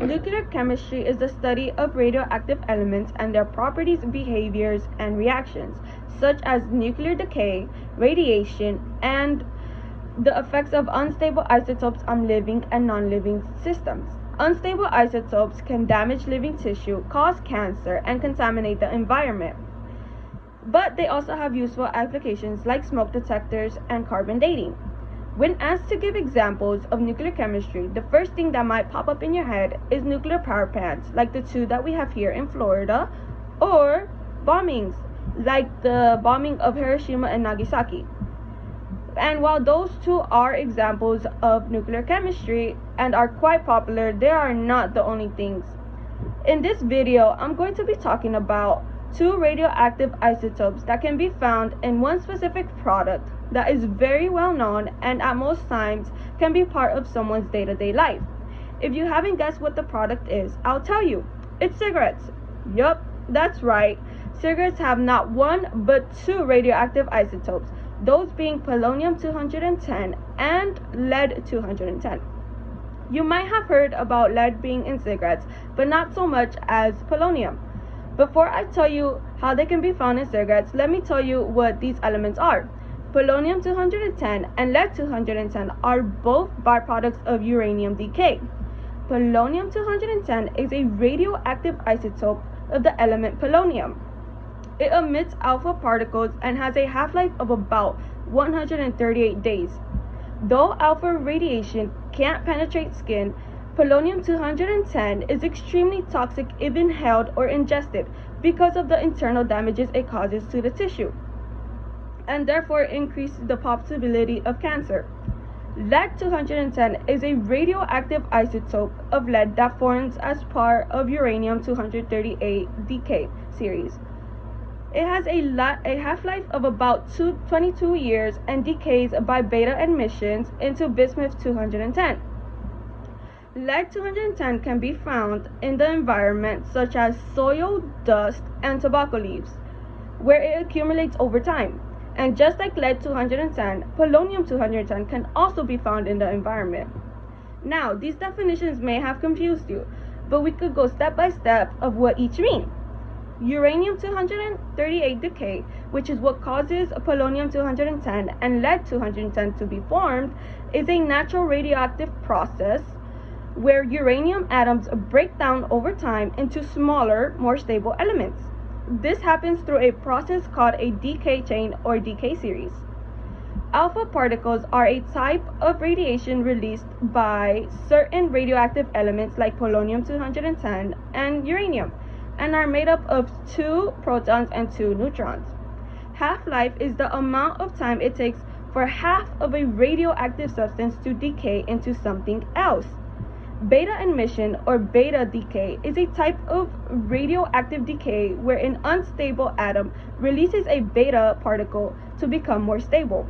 Nuclear chemistry is the study of radioactive elements and their properties, behaviors, and reactions, such as nuclear decay, radiation, and the effects of unstable isotopes on living and non-living systems. Unstable isotopes can damage living tissue, cause cancer, and contaminate the environment. But they also have useful applications like smoke detectors and carbon dating. When asked to give examples of nuclear chemistry, the first thing that might pop up in your head is nuclear power plants, like the two that we have here in Florida, or bombings, like the bombing of Hiroshima and Nagasaki. And while those two are examples of nuclear chemistry and are quite popular, they are not the only things. In this video, I'm going to be talking about two radioactive isotopes that can be found in one specific product that is very well known and at most times can be part of someone's day-to-day life. If you haven't guessed what the product is, I'll tell you. It's cigarettes. Yup, that's right. Cigarettes have not one but two radioactive isotopes, those being polonium-210 and lead-210. You might have heard about lead being in cigarettes, but not so much as polonium. Before I tell you how they can be found in cigarettes, let me tell you what these elements are. Polonium-210 and lead-210 are both byproducts of uranium decay. Polonium-210 is a radioactive isotope of the element polonium. It emits alpha particles and has a half-life of about 138 days. Though alpha radiation can't penetrate skin, polonium-210 is extremely toxic if inhaled or ingested because of the internal damages it causes to the tissue, and therefore increases the possibility of cancer. Lead-210 is a radioactive isotope of lead that forms as part of uranium-238 decay series. It has a half-life of about 22 years and decays by beta emissions into bismuth-210. Lead-210 can be found in the environment such as soil, dust, and tobacco leaves, where it accumulates over time. And just like lead-210, polonium-210 can also be found in the environment. Now, these definitions may have confused you, but we could go step by step of what each mean. Uranium-238 decay, which is what causes polonium-210 and lead-210 to be formed, is a natural radioactive process where uranium atoms break down over time into smaller, more stable elements. This happens through a process called a decay chain or decay series. Alpha particles are a type of radiation released by certain radioactive elements like polonium-210 and uranium, and are made up of 2 protons and 2 neutrons. Half-life is the amount of time it takes for half of a radioactive substance to decay into something else. Beta emission or beta decay is a type of radioactive decay where an unstable atom releases a beta particle to become more stable.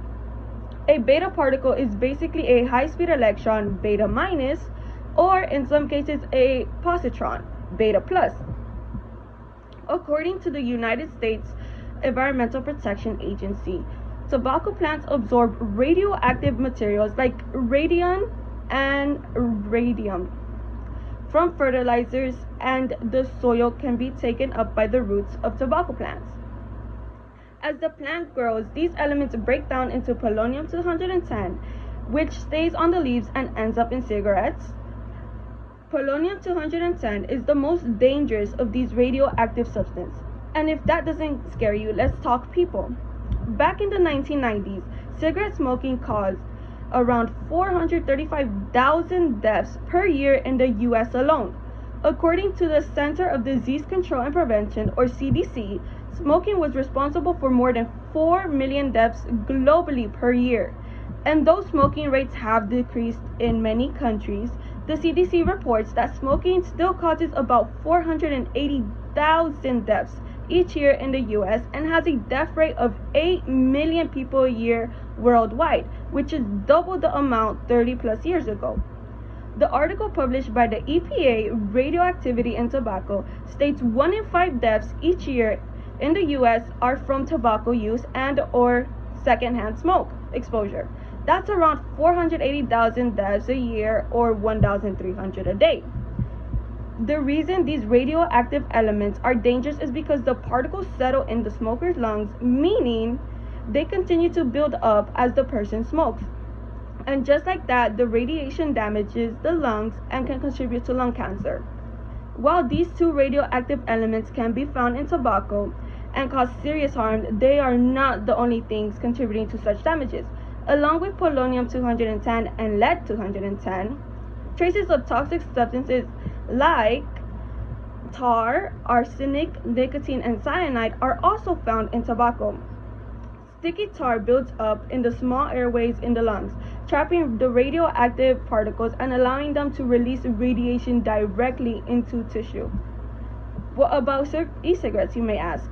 A beta particle is basically a high-speed electron, beta minus, or in some cases a positron, beta plus. According to the United States Environmental Protection Agency, tobacco plants absorb radioactive materials like radon and radium from fertilizers, and the soil can be taken up by the roots of tobacco plants. As the plant grows, these elements break down into polonium-210, which stays on the leaves and ends up in cigarettes. Polonium-210 is the most dangerous of these radioactive substances. And if that doesn't scare you, let's talk people. Back in the 1990s, cigarette smoking caused around 435,000 deaths per year in the US alone. According to the Center of Disease Control and Prevention, or CDC, smoking was responsible for more than 4 million deaths globally per year. And though smoking rates have decreased in many countries, the CDC reports that smoking still causes about 480,000 deaths each year in the US and has a death rate of 8 million people a year worldwide, which is double the amount 30 plus years ago. The article published by the EPA, Radioactivity in Tobacco, states 1 in 5 deaths each year in the US are from tobacco use and or secondhand smoke exposure. That's around 480,000 deaths a year or 1,300 a day. The reason these radioactive elements are dangerous is because the particles settle in the smoker's lungs, meaning they continue to build up as the person smokes. And just like that, the radiation damages the lungs and can contribute to lung cancer. While these two radioactive elements can be found in tobacco and cause serious harm, they are not the only things contributing to such damages. Along with polonium-210 and lead-210, traces of toxic substances like tar, arsenic, nicotine, and cyanide are also found in tobacco. Sticky tar builds up in the small airways in the lungs, trapping the radioactive particles and allowing them to release radiation directly into tissue. What about e-cigarettes, you may ask?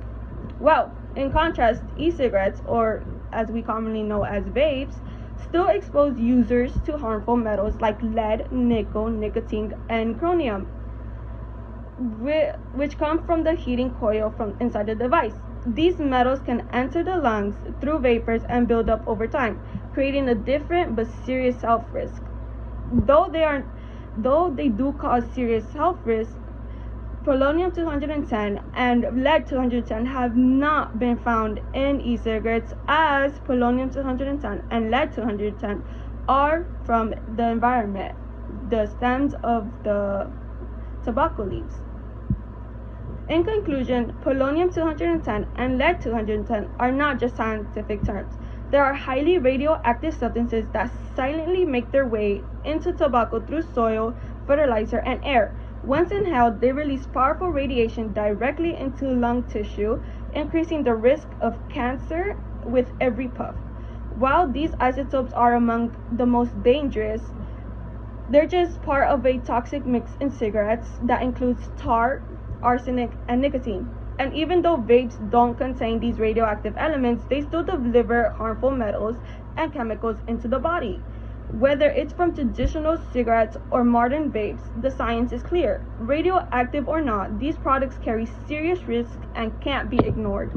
Well, in contrast, e-cigarettes, or as we commonly know as vapes, still expose users to harmful metals like lead, nickel, nicotine, and chromium, which come from the heating coil from inside the device. These metals can enter the lungs through vapors and build up over time, creating a different but serious health risk. Though they do cause serious health risks, polonium-210 and lead-210 have not been found in e-cigarettes, as polonium-210 and lead-210 are from the environment, the stems of the tobacco leaves. In conclusion, polonium-210 and lead-210 are not just scientific terms. They are highly radioactive substances that silently make their way into tobacco through soil, fertilizer, and air. Once inhaled, they release powerful radiation directly into lung tissue, increasing the risk of cancer with every puff. While these isotopes are among the most dangerous, they're just part of a toxic mix in cigarettes that includes tar, arsenic, and nicotine. And even though vapes don't contain these radioactive elements, they still deliver harmful metals and chemicals into the body. Whether it's from traditional cigarettes or modern vapes, the science is clear. Radioactive or not, these products carry serious risks and can't be ignored.